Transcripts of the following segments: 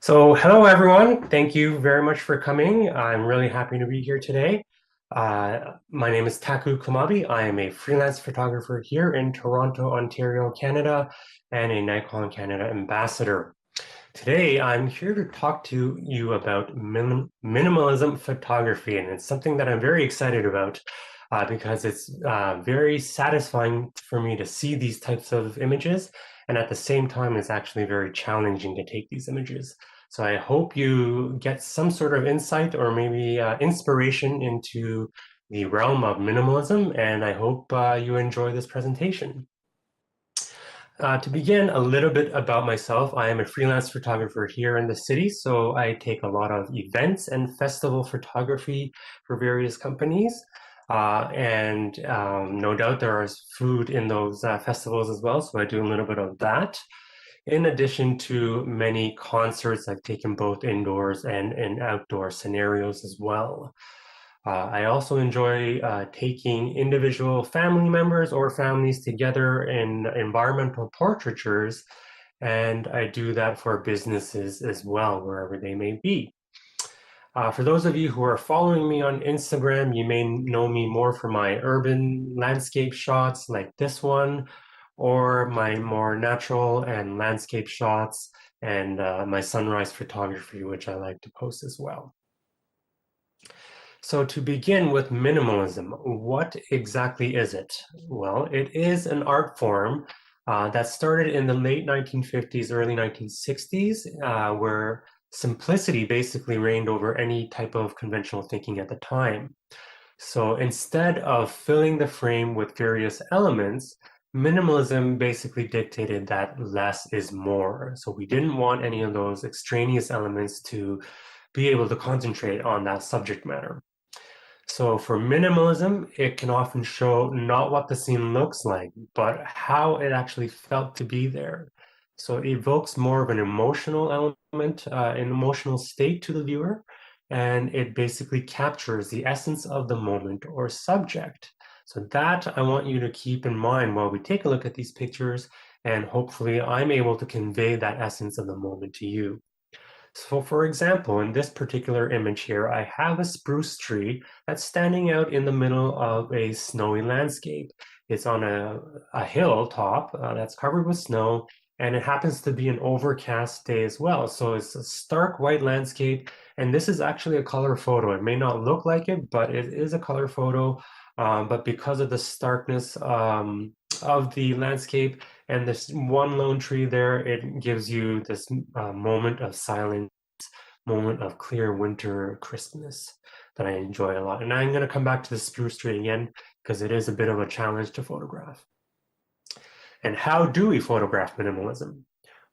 Hello everyone. Thank you very much for coming. I'm really happy to be here today. My name is Taku Kumabe. I am a freelance photographer here in Toronto, Ontario, Canada, and a Nikon Canada ambassador. Today, I'm here to talk to you about minimalism photography, and it's something that I'm very excited about because it's very satisfying for me to see these types of images, and at the same time, it's actually very challenging to take these images. So I hope you get some sort of insight or maybe inspiration into the realm of minimalism, and I hope you enjoy this presentation. To begin, a little bit about myself. I am a freelance photographer here in the city, so I take a lot of events and festival photography for various companies. No doubt there is food in those festivals as well, so I do a little bit of that. In addition to many concerts I've taken both indoors and in outdoor scenarios as well. I also enjoy taking individual family members or families together in environmental portraitures, and I do that for businesses as well, wherever they may be. For those of you who are following me on Instagram, you may know me more for my urban landscape shots like this one, or my more natural and landscape shots, and my sunrise photography, which I like to post as well. So to begin with minimalism, what exactly is it? Well, it is an art form that started in the late 1950s, early 1960s, where simplicity basically reigned over any type of conventional thinking at the time. So instead of filling the frame with various elements, minimalism basically dictated that less is more. So we didn't want any of those extraneous elements to be able to concentrate on that subject matter. So for minimalism, it can often show not what the scene looks like, but how it actually felt to be there. So it evokes more of an emotional element, an emotional state to the viewer, and it basically captures the essence of the moment or subject. So that I want you to keep in mind while we take a look at these pictures, and hopefully I'm able to convey that essence of the moment to you. So for example, in this particular image here, I have a spruce tree that's standing out in the middle of a snowy landscape. It's on a hilltop that's covered with snow, and it happens to be an overcast day as well. So it's a stark white landscape, and this is actually a color photo. It may not look like it, but it is a color photo. But because of the starkness of the landscape, and this one lone tree there, it gives you this moment of silence, moment of clear winter crispness that I enjoy a lot. And I'm going to come back to the spruce tree again because it is a bit of a challenge to photograph. And how do we photograph minimalism?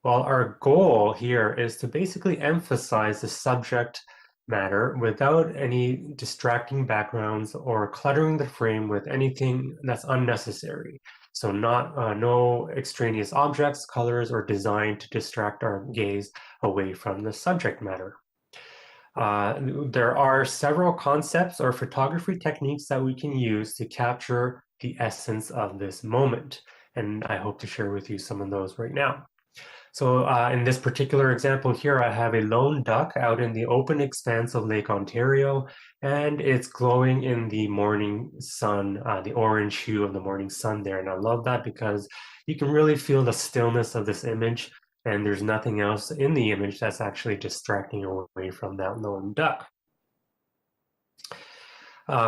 Well, our goal here is to basically emphasize the subject matter without any distracting backgrounds or cluttering the frame with anything that's unnecessary. So no extraneous objects, colors, or design to distract our gaze away from the subject matter. There are several concepts or photography techniques that we can use to capture the essence of this moment. And I hope to share with you some of those right now. So in this particular example here, I have a lone duck out in the open expanse of Lake Ontario, and it's glowing in the morning sun, the orange hue of the morning sun there. And I love that because you can really feel the stillness of this image, and there's nothing else in the image that's actually distracting away from that lone duck.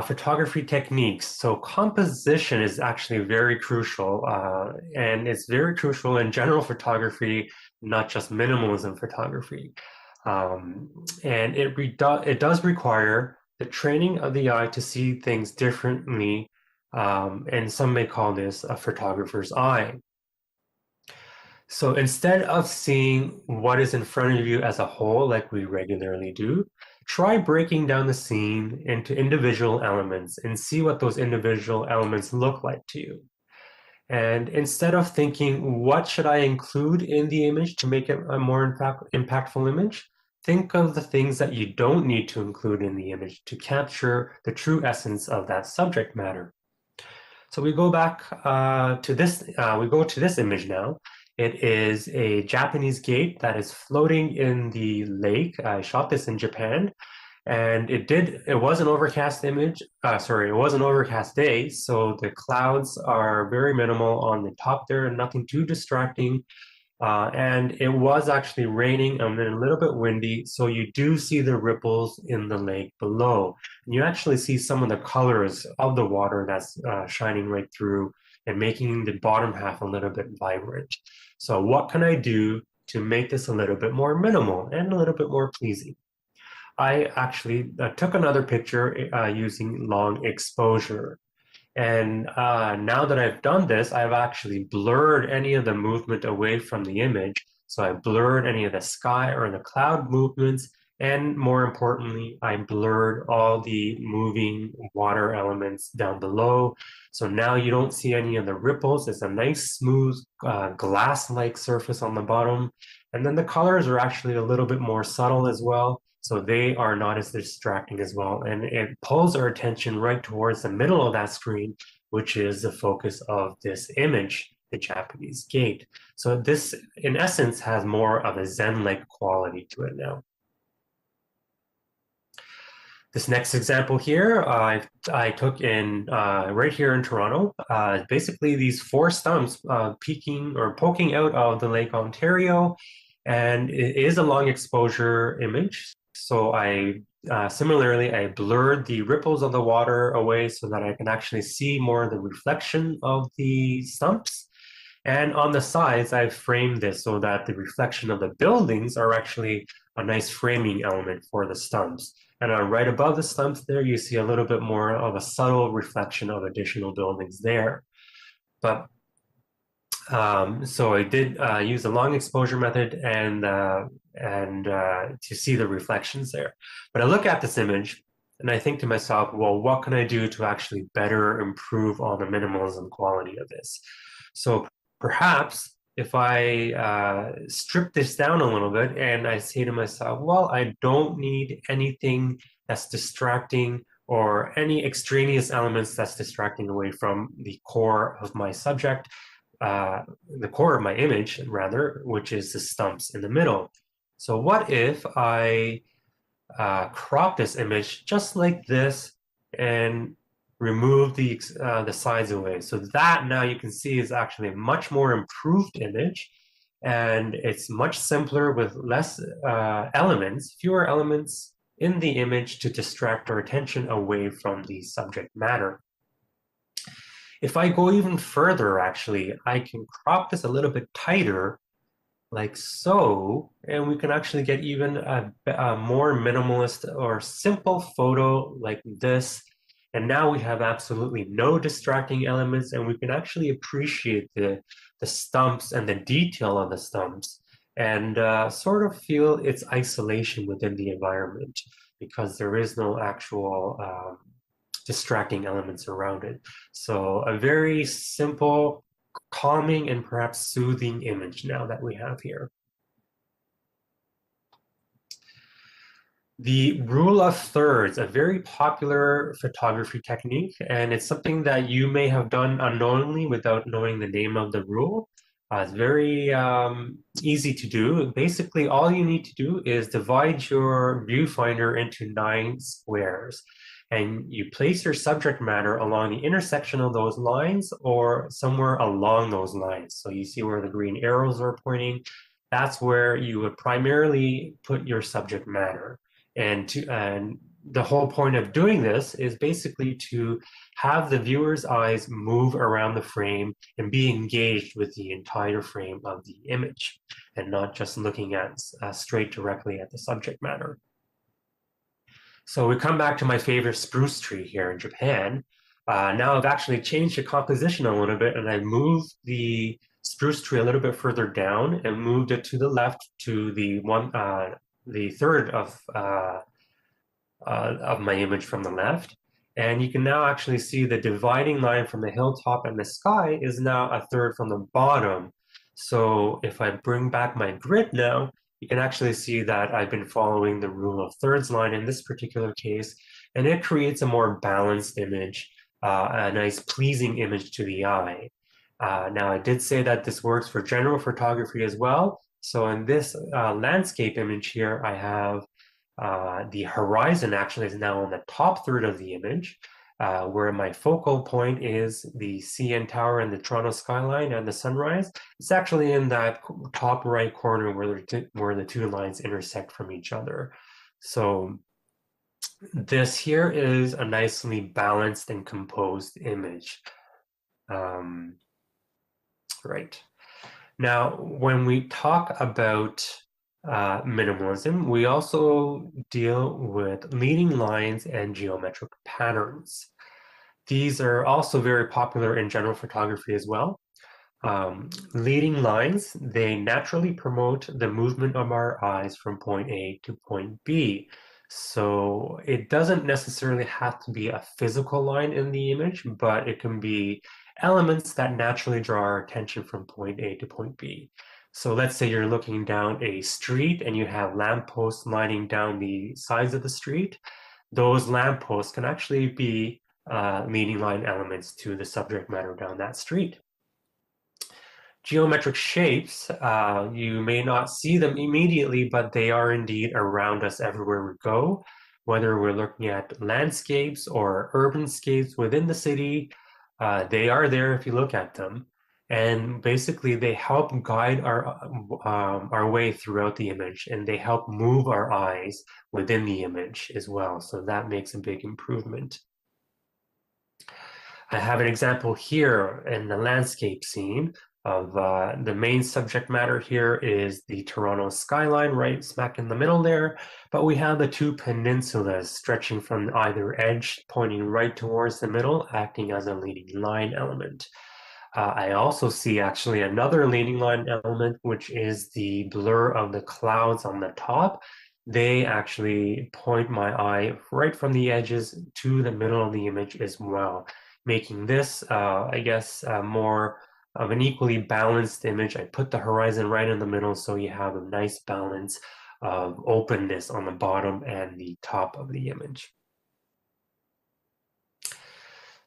Photography techniques. So composition is actually very crucial, and it's very crucial in general photography, not just minimalism photography. And it does require the training of the eye to see things differently, and some may call this a photographer's eye. So instead of seeing what is in front of you as a whole, like we regularly do, try breaking down the scene into individual elements and see what those individual elements look like to you. And instead of thinking, what should I include in the image to make it a more impactful image? Think of the things that you don't need to include in the image to capture the true essence of that subject matter. So we go back to this, we go to this image now. It is a Japanese gate that is floating in the lake. I shot this in Japan, and it was an overcast image. Sorry, it was an overcast day, so the clouds are very minimal on the top there, nothing too distracting. And it was actually raining and then a little bit windy, so you do see the ripples in the lake below. And you actually see some of the colors of the water that's shining right through and making the bottom half a little bit vibrant. So what can I do to make this a little bit more minimal and a little bit more pleasing? I actually took another picture using long exposure. And now that I've done this, I've actually blurred any of the movement away from the image. So I blurred any of the sky or the cloud movements. And more importantly, I blurred all the moving water elements down below. So now you don't see any of the ripples. It's a nice, smooth, glass-like surface on the bottom. And then the colors are actually a little bit more subtle as well. So they are not as distracting as well. And it pulls our attention right towards the middle of that screen, which is the focus of this image, the Japanese gate. So this, in essence, has more of a Zen-like quality to it now. This next example here, I took in right here in Toronto. Basically, these four stumps peeking or poking out of the Lake Ontario, and it is a long exposure image. So similarly, I blurred the ripples of the water away so that I can actually see more of the reflection of the stumps. And on the sides, I've framed this so that the reflection of the buildings are actually a nice framing element for the stumps. And right above the stumps there, you see a little bit more of a subtle reflection of additional buildings there. But so I did use the long exposure method and to see the reflections there. But I look at this image and I think to myself, well, what can I do to actually better improve on the minimalism quality of this? So perhaps if I strip this down a little bit and I say to myself, well, I don't need anything that's distracting or any extraneous elements that's distracting away from the core of my subject, the core of my image, rather, which is the stumps in the middle. So what if I crop this image just like this and remove the sides away? So that now you can see is actually a much more improved image, and it's much simpler with less elements, fewer elements in the image to distract our attention away from the subject matter. If I go even further, actually, I can crop this a little bit tighter, like so, and we can actually get even a more minimalist or simple photo like this. And now we have absolutely no distracting elements, and we can actually appreciate the stumps and the detail of the stumps and sort of feel its isolation within the environment because there is no actual distracting elements around it. So a very simple, calming, and perhaps soothing image now that we have here. The rule of thirds, a very popular photography technique, and it's something that you may have done unknowingly without knowing the name of the rule. It's very easy to do. Basically, all you need to do is divide your viewfinder into 9 squares, and you place your subject matter along the intersection of those lines or somewhere along those lines. So you see where the green arrows are pointing. That's where you would primarily put your subject matter. And the whole point of doing this is basically to have the viewer's eyes move around the frame and be engaged with the entire frame of the image and not just looking at straight directly at the subject matter. So we come back to my favorite spruce tree here in Japan. Now I've actually changed the composition a little bit, and I've moved the spruce tree a little bit further down and moved it to the left to the third of my image from the left. And you can now actually see the dividing line from the hilltop and the sky is now a third from the bottom. So if I bring back my grid now, you can actually see that I've been following the rule of thirds line in this particular case, and it creates a more balanced image, a nice pleasing image to the eye. Now, I did say that this works for general photography as well. So in this landscape image here, I have the horizon actually is now on the top third of the image, where my focal point is the CN Tower and the Toronto skyline and the sunrise. It's actually in that top right corner where the two lines intersect from each other. So this here is a nicely balanced and composed image. Um, right. Now, when we talk about minimalism, we also deal with leading lines and geometric patterns. These are also very popular in general photography as well. Leading lines, they naturally promote the movement of our eyes from point A to point B. So it doesn't necessarily have to be a physical line in the image, but it can be elements that naturally draw our attention from point A to point B. So let's say you're looking down a street and you have lampposts lining down the sides of the street. Those lampposts can actually be leading line elements to the subject matter down that street. Geometric shapes, you may not see them immediately, but they are indeed around us everywhere we go, whether we're looking at landscapes or urban scapes within the city, they are there if you look at them. And basically, they help guide our way throughout the image, and they help move our eyes within the image as well. So that makes a big improvement. I have an example here in the landscape scene of the main subject matter here is the Toronto skyline right smack in the middle there, but we have the two peninsulas stretching from either edge, pointing right towards the middle, acting as a leading line element. I also see actually another leading line element, which is the blur of the clouds on the top. They actually point my eye right from the edges to the middle of the image as well, making this, I guess, more of an equally balanced image. I put the horizon right in the middle so you have a nice balance of openness on the bottom and the top of the image.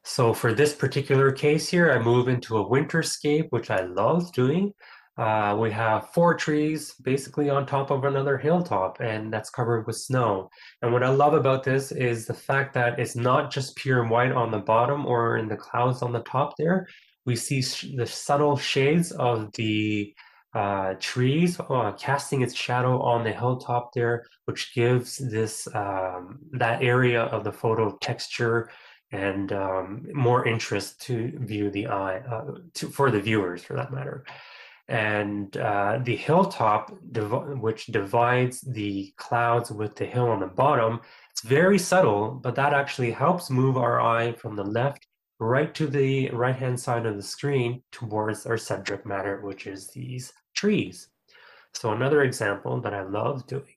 So for this particular case here, I move into a winterscape, which I love doing. We have four trees basically on top of another hilltop, and that's covered with snow. And what I love about this is the fact that it's not just pure white on the bottom or in the clouds on the top there. We see the subtle shades of the trees casting its shadow on the hilltop there, which gives this that area of the photo texture and more interest to view the eye for the viewers for that matter. And the hilltop, which divides the clouds with the hill on the bottom, it's very subtle, but that actually helps move our eye from the left right to the right-hand side of the screen towards our subject matter, which is these trees. So another example that I love doing.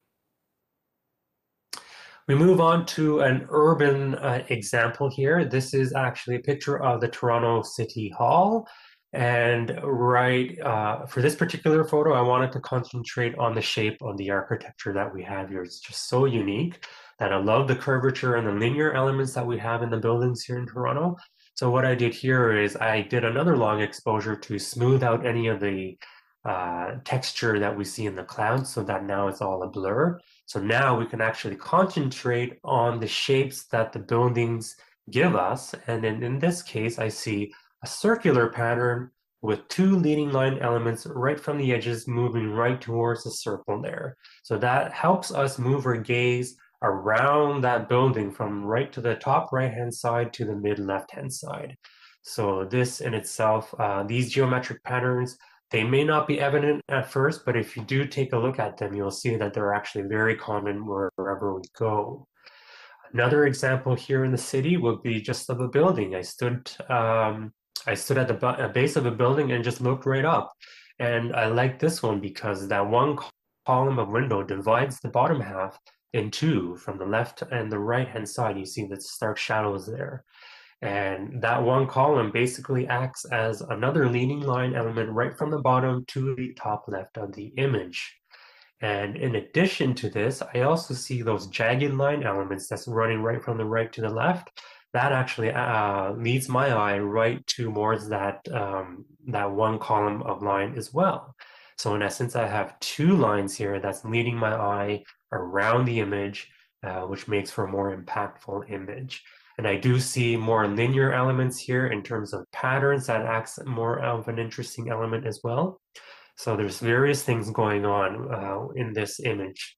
We move on to an urban example here. This is actually a picture of the Toronto City Hall. And for this particular photo, I wanted to concentrate on the shape of the architecture that we have here. It's just so unique that I love the curvature and the linear elements that we have in the buildings here in Toronto. So what I did here is I did another long exposure to smooth out any of the texture that we see in the clouds so that now it's all a blur. So now we can actually concentrate on the shapes that the buildings give us. And in this case, I see a circular pattern with two leading line elements right from the edges moving right towards the circle there. So that helps us move our gaze around that building from right to the top right-hand side to the mid left-hand side. So this in itself, these geometric patterns, they may not be evident at first, but if you do take a look at them, you'll see that they're actually very common wherever we go. Another example here in the city would be just of a building. I stood at the base of a building and just looked right up. And I like this one because that one column of window divides the bottom half in two from the left and the right-hand side. You see the stark shadows there. And that one column basically acts as another leading line element right from the bottom to the top left of the image. And in addition to this, I also see those jagged line elements that's running right from the right to the left. that actually leads my eye right towards that one column of line as well. So in essence, I have two lines here that's leading my eye around the image, which makes for a more impactful image. And I do see more linear elements here in terms of patterns that acts more of an interesting element as well. So there's various things going on in this image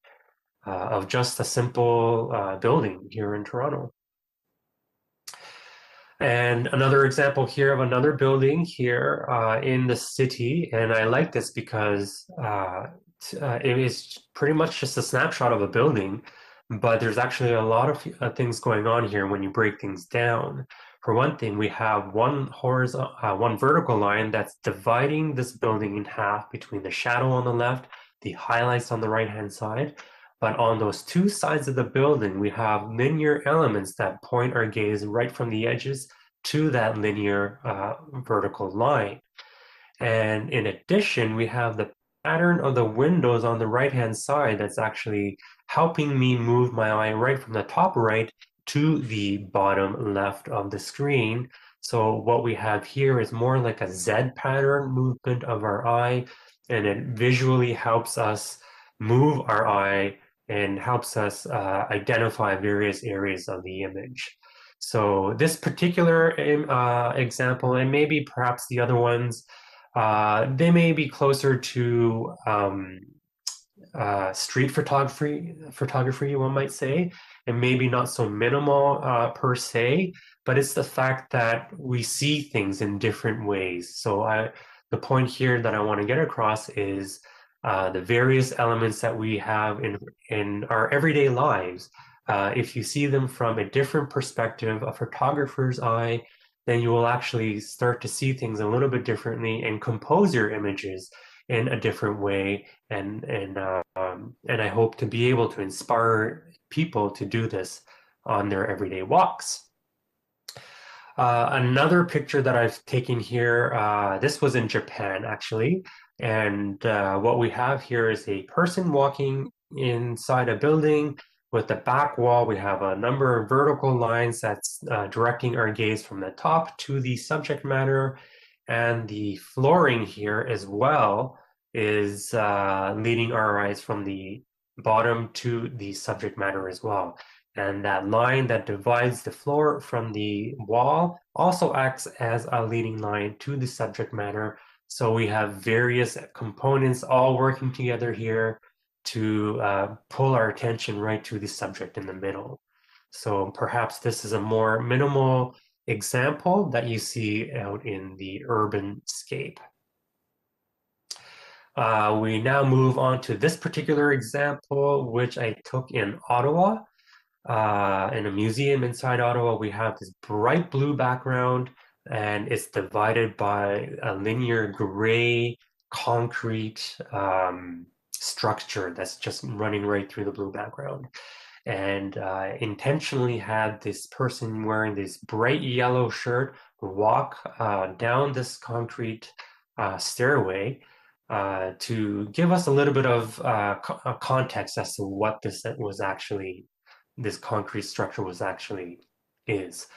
of just a simple building here in Toronto. And another example here of another building here in the city. And I like this because it is pretty much just a snapshot of a building, but there's actually a lot of things going on here when you break things down. For one thing, we have one vertical line that's dividing this building in half between the shadow on the left, the highlights on the right-hand side. But on those two sides of the building, we have linear elements that point our gaze right from the edges to that linear vertical line. And in addition, we have the pattern of the windows on the right-hand side that's actually helping me move my eye right from the top right to the bottom left of the screen. So what we have here is more like a Z pattern movement of our eye, and it visually helps us move our eye and helps us identify various areas of the image. So this particular example, and maybe perhaps the other ones, they may be closer to street photography, one might say, and maybe not so minimal per se, but it's the fact that we see things in different ways. The point here that I want to get across is the various elements that we have in our everyday lives. If you see them from a different perspective, a photographer's eye, then you will actually start to see things a little bit differently and compose your images in a different way. And I hope to be able to inspire people to do this on their everyday walks. Another picture that I've taken here, this was in Japan actually, and what we have here is a person walking inside a building. With the back wall, we have a number of vertical lines that's directing our gaze from the top to the subject matter, and the flooring here as well is leading our eyes from the bottom to the subject matter as well. And that line that divides the floor from the wall also acts as a leading line to the subject matter. So we have various components all working together here to pull our attention right to the subject in the middle. So perhaps this is a more minimal example that you see out in the urban scape. We now move on to this particular example, which I took in Ottawa. In a museum inside Ottawa, we have this bright blue background, and it's divided by a linear gray concrete structure that's just running right through the blue background. And intentionally had this person wearing this bright yellow shirt walk down this concrete stairway to give us a little bit of context as to what this concrete structure was actually is.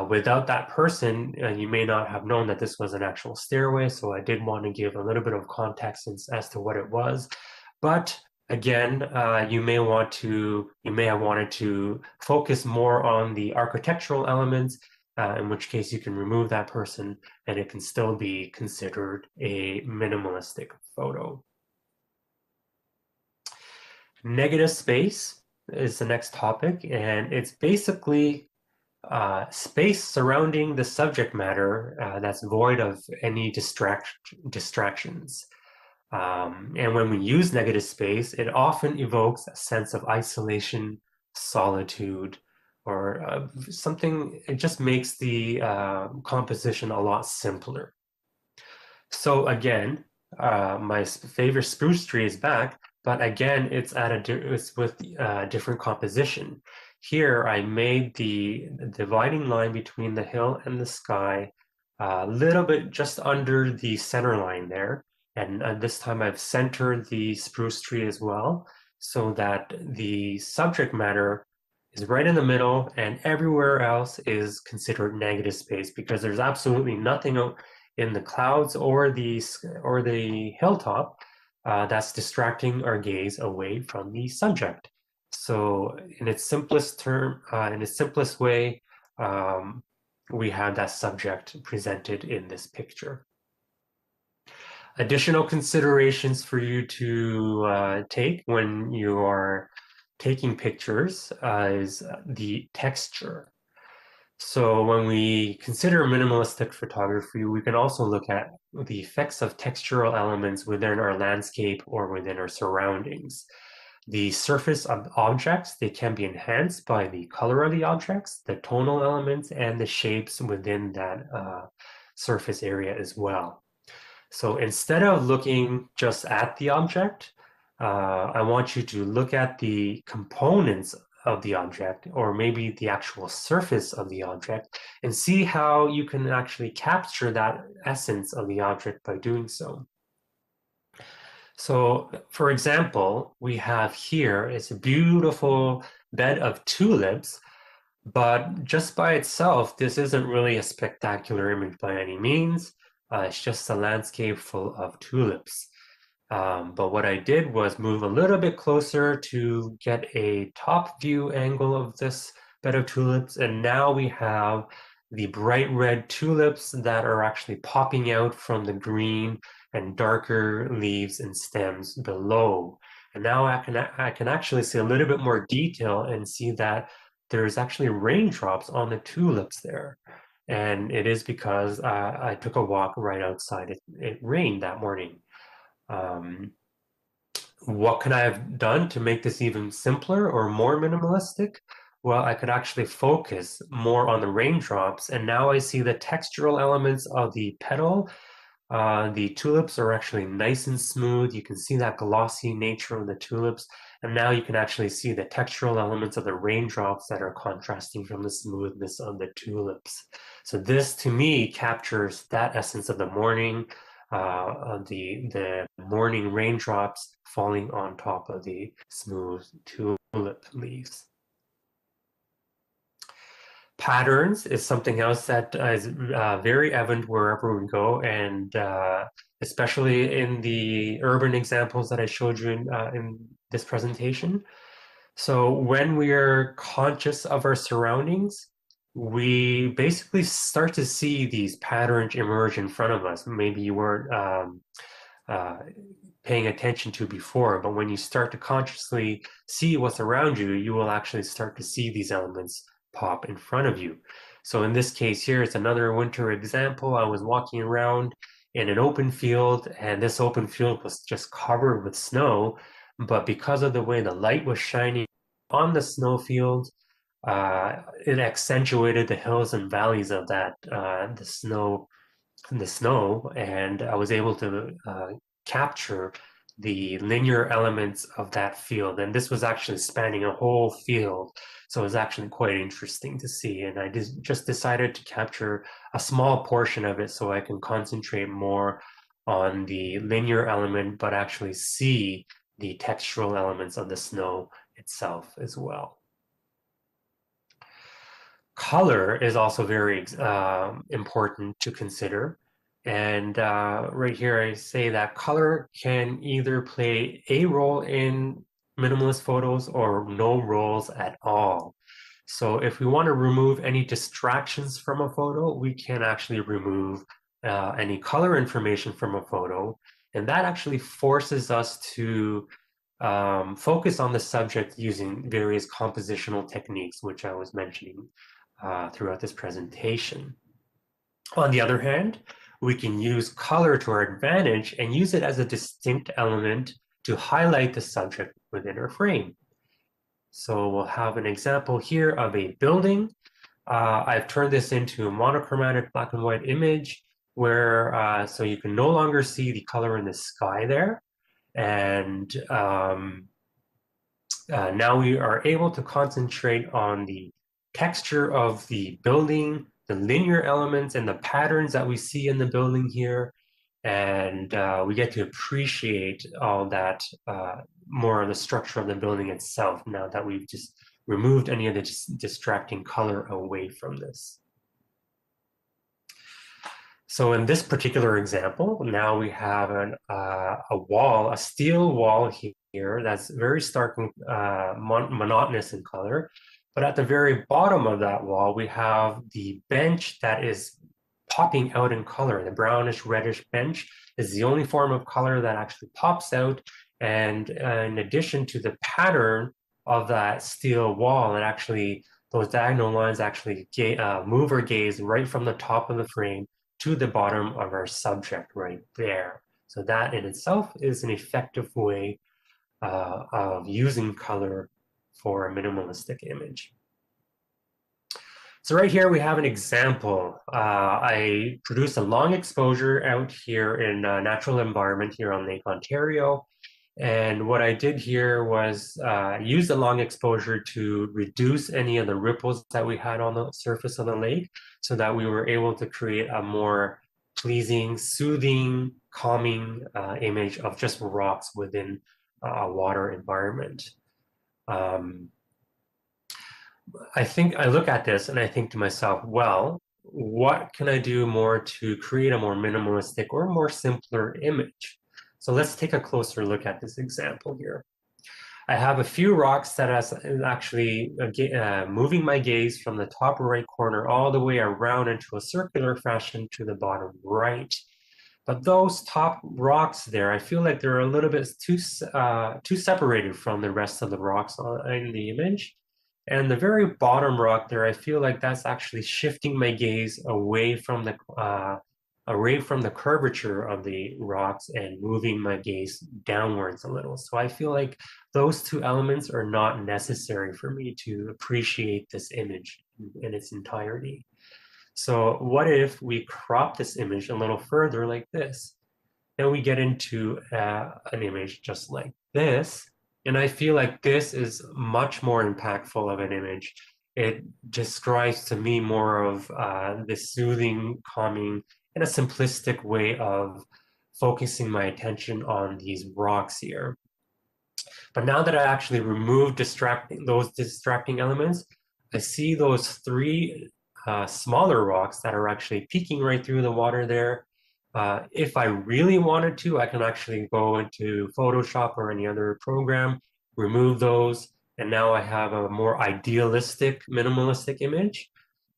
Without that person, you may not have known that this was an actual stairway, so I did want to give a little bit of context as to what it was. But again, you may have wanted to focus more on the architectural elements, in which case you can remove that person and it can still be considered a minimalistic photo. Negative space is the next topic, and it's basically space surrounding the subject matter that's void of any distractions. And when we use negative space, it often evokes a sense of isolation, solitude, or something. It just makes the composition a lot simpler. So again, my favorite spruce tree is back, but again, it's with different composition. Here, I made the dividing line between the hill and the sky a little bit just under the center line there. And this time I've centered the spruce tree as well, so that the subject matter is right in the middle, and everywhere else is considered negative space because there's absolutely nothing in the clouds or the hilltop that's distracting our gaze away from the subject. So, in its simplest way, um, we have that subject presented in this picture. Additional considerations for you to take when you are taking pictures is the texture. So when we consider minimalistic photography, we can also look at the effects of textural elements within our landscape or within our surroundings. The surface of objects, they can be enhanced by the color of the objects, the tonal elements, and the shapes within that surface area as well. So instead of looking just at the object, I want you to look at the components of the object, or maybe the actual surface of the object, and see how you can actually capture that essence of the object by doing so. So, for example, we have here, it's a beautiful bed of tulips, but just by itself, this isn't really a spectacular image by any means. It's just a landscape full of tulips. But what I did was move a little bit closer to get a top view angle of this bed of tulips. And now we have the bright red tulips that are actually popping out from the green and darker leaves and stems below. And now I can actually see a little bit more detail and see that there's actually raindrops on the tulips there. And it is because I took a walk right outside. It rained that morning. Um, what could I have done to make this even simpler or more minimalistic? Well, I could actually focus more on the raindrops, and now I see the textural elements of the petal. The tulips are actually nice and smooth. You can see that glossy nature of the tulips, and now you can actually see the textural elements of the raindrops that are contrasting from the smoothness of the tulips. So this, to me, captures that essence of the morning, the morning raindrops falling on top of the smooth tulip leaves. Patterns is something else that is very evident wherever we go, and especially in the urban examples that I showed you in this presentation. So when we are conscious of our surroundings, we basically start to see these patterns emerge in front of us. Maybe you weren't uh, paying attention to before, but when you start to consciously see what's around you, you will actually start to see these elements pop in front of you. So in this case here, it's another winter example. I was walking around in an open field, and this open field was just covered with snow. But because of the way the light was shining on the snow field, it accentuated the hills and valleys of that the snow, and I was able to capture the linear elements of that field. And this was actually spanning a whole field. So it was actually quite interesting to see. And I just decided to capture a small portion of it so I can concentrate more on the linear element, but actually see the textural elements of the snow itself as well. Color is also very important to consider. And right here, I say that color can either play a role in minimalist photos or no roles at all. So if we want to remove any distractions from a photo, we can actually remove any color information from a photo. And that actually forces us to focus on the subject using various compositional techniques, which I was mentioning throughout this presentation. On the other hand, we can use color to our advantage and use it as a distinct element to highlight the subject within our frame. So we'll have an example here of a building. I've turned this into a monochromatic black and white image where so you can no longer see the color in the sky there. And now we are able to concentrate on the texture of the building, the linear elements and the patterns that we see in the building here. And we get to appreciate all that more of the structure of the building itself now that we've just removed any of the distracting color away from this. So in this particular example, now we have a wall, a steel wall here that's very stark and monotonous in color. But at the very bottom of that wall, we have the bench that is popping out in color. The brownish reddish bench is the only form of color that actually pops out. And in addition to the pattern of that steel wall, it actually, those diagonal lines actually move our gaze right from the top of the frame to the bottom of our subject right there. So that in itself is an effective way of using color for a minimalistic image. So right here we have an example. I produced a long exposure out here in a natural environment here on Lake Ontario. And what I did here was use the long exposure to reduce any of the ripples that we had on the surface of the lake so that we were able to create a more pleasing, soothing, calming image of just rocks within a water environment. I think I look at this and I think to myself, well, what can I do more to create a more minimalistic or more simpler image? So let's take a closer look at this example here. I have a few rocks that is actually moving my gaze from the top right corner all the way around into a circular fashion to the bottom right. But those top rocks there, I feel like they're a little bit too separated from the rest of the rocks in the image. And the very bottom rock there, I feel like that's actually shifting my gaze away from the curvature of the rocks and moving my gaze downwards a little. So I feel like those two elements are not necessary for me to appreciate this image in its entirety. So what if we crop this image a little further like this? Then we get into an image just like this. And I feel like this is much more impactful of an image. It describes to me more of this soothing, calming, and a simplistic way of focusing my attention on these rocks here. But now that I actually removed those distracting elements, I see those three smaller rocks that are actually peeking right through the water there. If I really wanted to, I can actually go into Photoshop or any other program, remove those, and now I have a more idealistic, minimalistic image.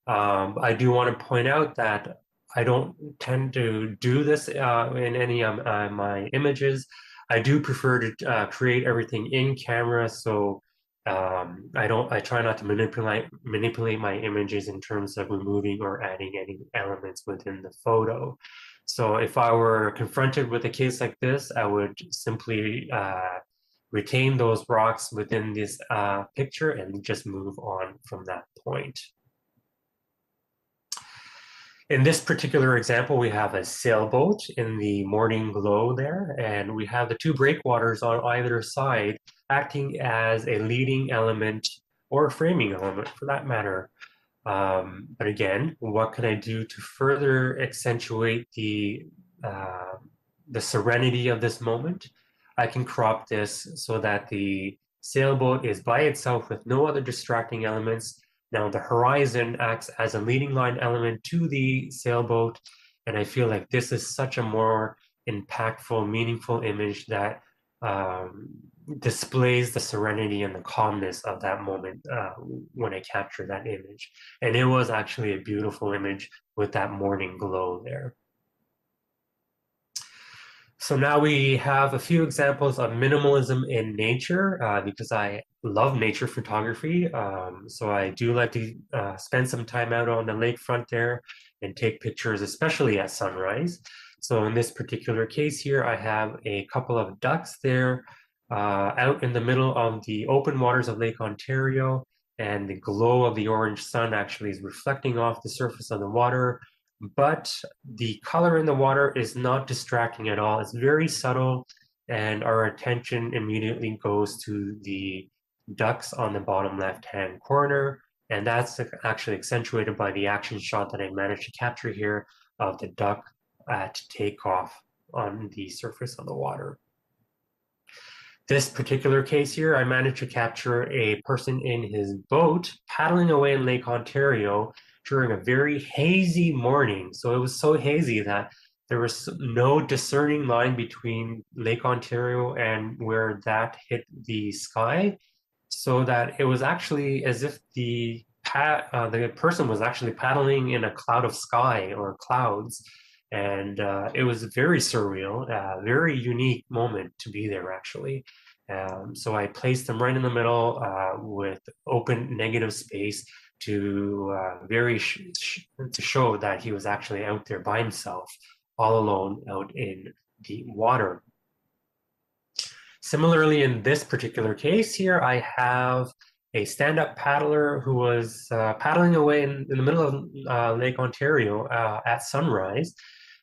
I do want to point out that I don't tend to do this in any of my images. I do prefer to create everything in camera, so I try not to manipulate my images in terms of removing or adding any elements within the photo. So if I were confronted with a case like this, I would simply retain those rocks within this picture and just move on from that point. In this particular example, we have a sailboat in the morning glow there, and we have the two breakwaters on either side acting as a leading element or a framing element for that matter. But again, what can I do to further accentuate the serenity of this moment? I can crop this so that the sailboat is by itself with no other distracting elements. Now the horizon acts as a leading line element to the sailboat, and I feel like this is such a more impactful, meaningful image that displays the serenity and the calmness of that moment when I capture that image. And it was actually a beautiful image with that morning glow there. So now we have a few examples of minimalism in nature because I love nature photography. So I do like to spend some time out on the lakefront there and take pictures, especially at sunrise. So in this particular case here, I have a couple of ducks there out in the middle of the open waters of Lake Ontario, and the glow of the orange sun actually is reflecting off the surface of the water. But the color in the water is not distracting at all. It's very subtle, and our attention immediately goes to the ducks on the bottom left-hand corner, and that's actually accentuated by the action shot that I managed to capture here of the duck at takeoff on the surface of the water. This particular case here, I managed to capture a person in his boat paddling away in Lake Ontario during a very hazy morning. So it was so hazy that there was no discerning line between Lake Ontario and where that hit the sky, so that it was actually as if the person was actually paddling in a cloud of sky or clouds, and it was very surreal, very unique moment to be there actually. So I placed him right in the middle with open negative space to to show that he was actually out there by himself, all alone out in the water. Similarly, in this particular case here, I have a stand-up paddler who was paddling away in the middle of Lake Ontario at sunrise.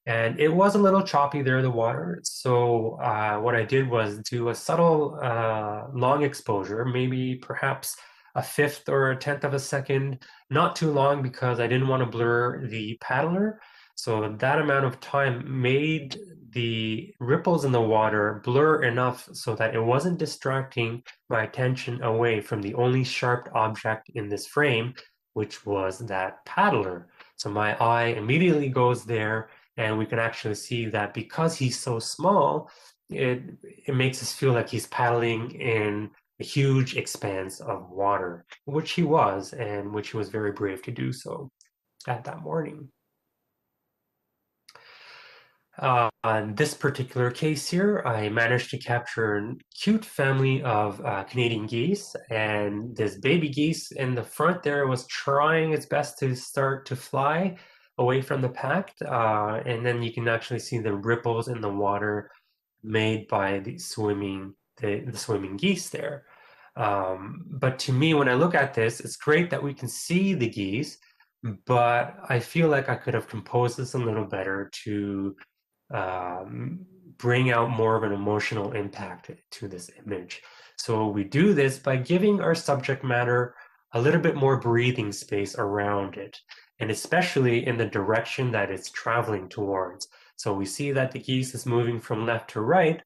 And it was a little choppy there, the water. So what I did was do a subtle long exposure, maybe perhaps a fifth or a tenth of a second, not too long because I didn't want to blur the paddler. So that amount of time made the ripples in the water blur enough so that it wasn't distracting my attention away from the only sharp object in this frame, which was that paddler. So my eye immediately goes there, and we can actually see that because he's so small, it it makes us feel like he's paddling in a huge expanse of water, which he was, and which he was very brave to do so at that morning. In this particular case here, I managed to capture a cute family of Canadian geese, and this baby geese in the front there was trying its best to start to fly away from the pack, and then you can actually see the ripples in the water made by the swimming geese there. But to me, when I look at this, it's great that we can see the geese, but I feel like I could have composed this a little better to bring out more of an emotional impact to this image. So we do this by giving our subject matter a little bit more breathing space around it, and especially in the direction that it's traveling towards. So we see that the geese is moving from left to right.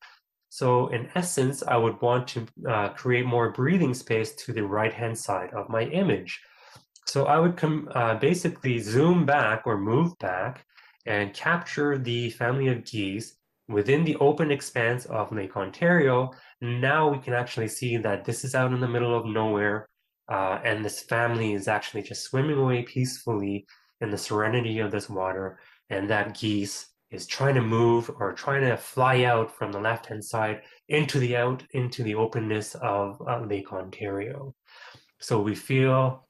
So in essence, I would want to create more breathing space to the right-hand side of my image. So I would basically zoom back or move back and capture the family of geese within the open expanse of Lake Ontario. Now we can actually see that this is out in the middle of nowhere, and this family is actually just swimming away peacefully in the serenity of this water, and that geese is trying to move or trying to fly out from the left-hand side into the openness of Lake Ontario. So we feel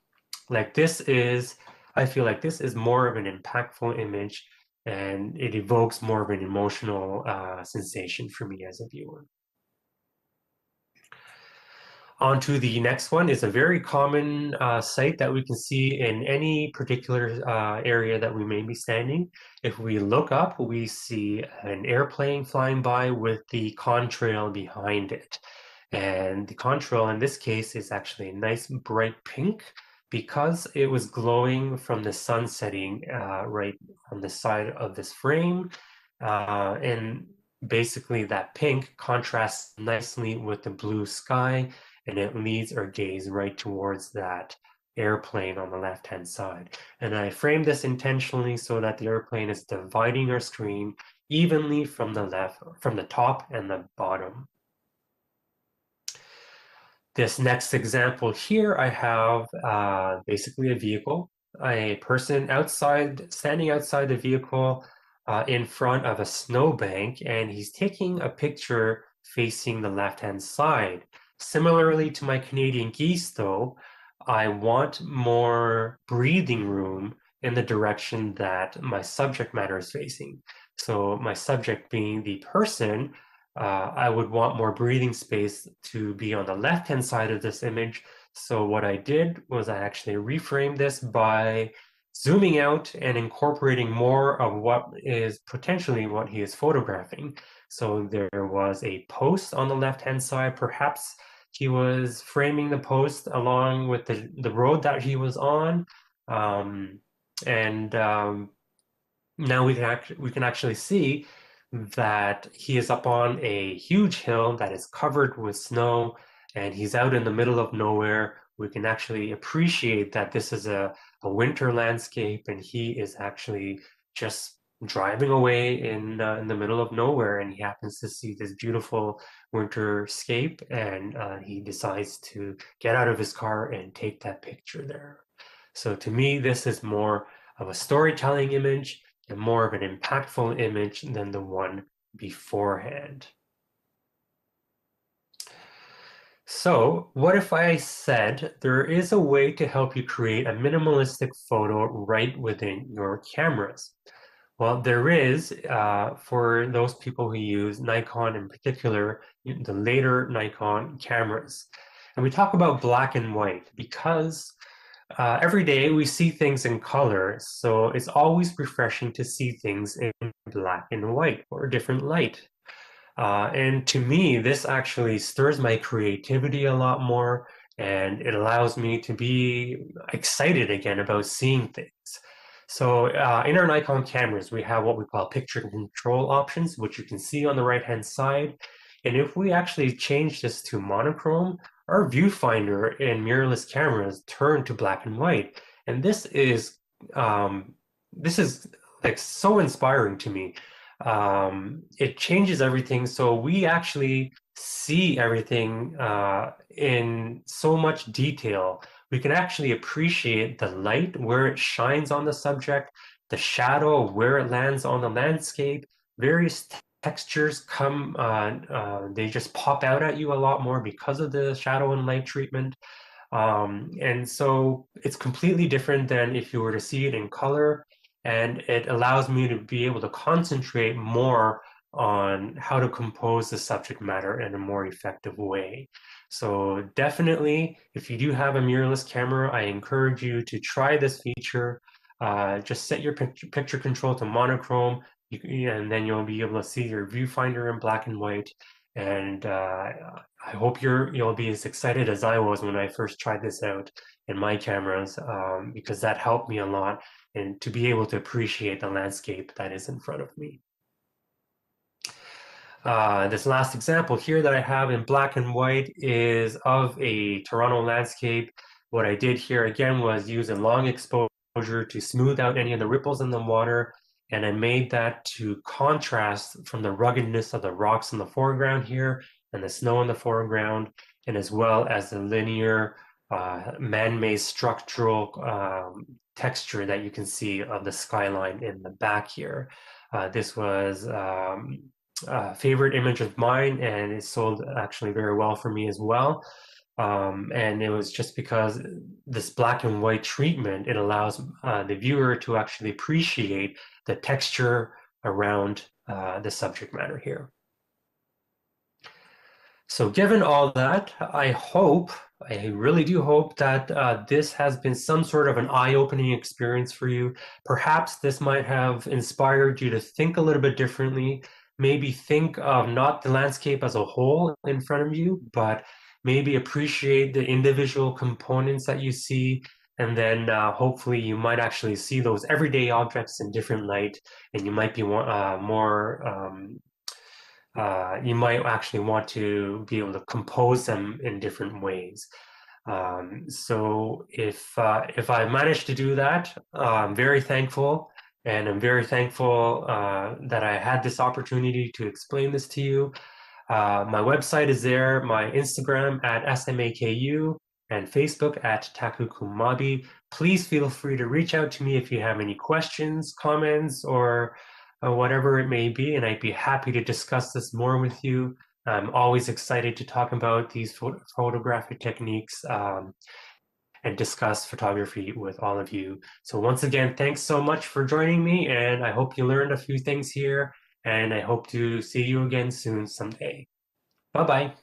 like this is, I feel like this is more of an impactful image, and it evokes more of an emotional sensation for me as a viewer. On to the next one is a very common sight that we can see in any particular area that we may be standing. If we look up, we see an airplane flying by with the contrail behind it. And the contrail in this case is actually a nice bright pink because it was glowing from the sun setting right on the side of this frame. And basically that pink contrasts nicely with the blue sky, and it leads our gaze right towards that airplane on the left-hand side. And I framed this intentionally so that the airplane is dividing our screen evenly from the top and the bottom. This next example here, I have basically a vehicle, a person standing outside the vehicle in front of a snowbank, and he's taking a picture facing the left-hand side. Similarly to my Canadian geese, though, I want more breathing room in the direction that my subject matter is facing. So my subject being the person, I would want more breathing space to be on the left-hand side of this image. So what I did was I actually reframed this by zooming out and incorporating more of what is potentially what he is photographing. So there was a post on the left-hand side. Perhaps he was framing the post along with the road that he was on. And now we can actually see that he is up on a huge hill that is covered with snow, and he's out in the middle of nowhere. We can actually appreciate that this is a winter landscape, and he is actually just driving away in the middle of nowhere, and he happens to see this beautiful winterscape, and he decides to get out of his car and take that picture there. So to me, this is more of a storytelling image and more of an impactful image than the one beforehand. So, what if I said there is a way to help you create a minimalistic photo right within your cameras? Well, there is for those people who use Nikon in particular, the later Nikon cameras. And we talk about black and white because every day we see things in color, so it's always refreshing to see things in black and white or different light. And to me, this actually stirs my creativity a lot more, and it allows me to be excited again about seeing things. So in our Nikon cameras, we have what we call picture control options, which you can see on the right-hand side. And if we actually change this to monochrome, our viewfinder in mirrorless cameras turn to black and white. And um, this is like so inspiring to me. It changes everything. So we actually see everything in so much detail. We can actually appreciate the light where it shines on the subject, the shadow where it lands on the landscape. Various textures they just pop out at you a lot more because of the shadow and light treatment. And so it's completely different than if you were to see it in color, and it allows me to be able to concentrate more on how to compose the subject matter in a more effective way. So definitely, if you do have a mirrorless camera, I encourage you to try this feature. Just set your picture control to monochrome, and then you'll be able to see your viewfinder in black and white. And I hope you'll be as excited as I was when I first tried this out in my cameras, because that helped me a lot and to be able to appreciate the landscape that is in front of me. This last example here that I have in black and white is of a Toronto landscape. What I did here again was use a long exposure to smooth out any of the ripples in the water, and I made that to contrast from the ruggedness of the rocks in the foreground here and the snow in the foreground, and as well as the linear man-made structural texture that you can see of the skyline in the back here. This was favorite image of mine, and it sold actually very well for me as well. And it was just because this black and white treatment, it allows the viewer to actually appreciate the texture around the subject matter here. So given all that, I really do hope that this has been some sort of an eye-opening experience for you. Perhaps this might have inspired you to think a little bit differently, maybe think of not the landscape as a whole in front of you, but maybe appreciate the individual components that you see, and then hopefully you might actually see those everyday objects in different light, and you might be you might actually want to be able to compose them in different ways. So if I managed to do that, I'm very thankful, and I'm very thankful that I had this opportunity to explain this to you. My website is there, my Instagram at SMAKU, and Facebook at Taku Kumabe. Please feel free to reach out to me if you have any questions, comments, or whatever it may be, and I'd be happy to discuss this more with you. I'm always excited to talk about these photographic techniques and discuss photography with all of you. So once again, thanks so much for joining me, and I hope you learned a few things here, and I hope to see you again soon someday. Bye-bye.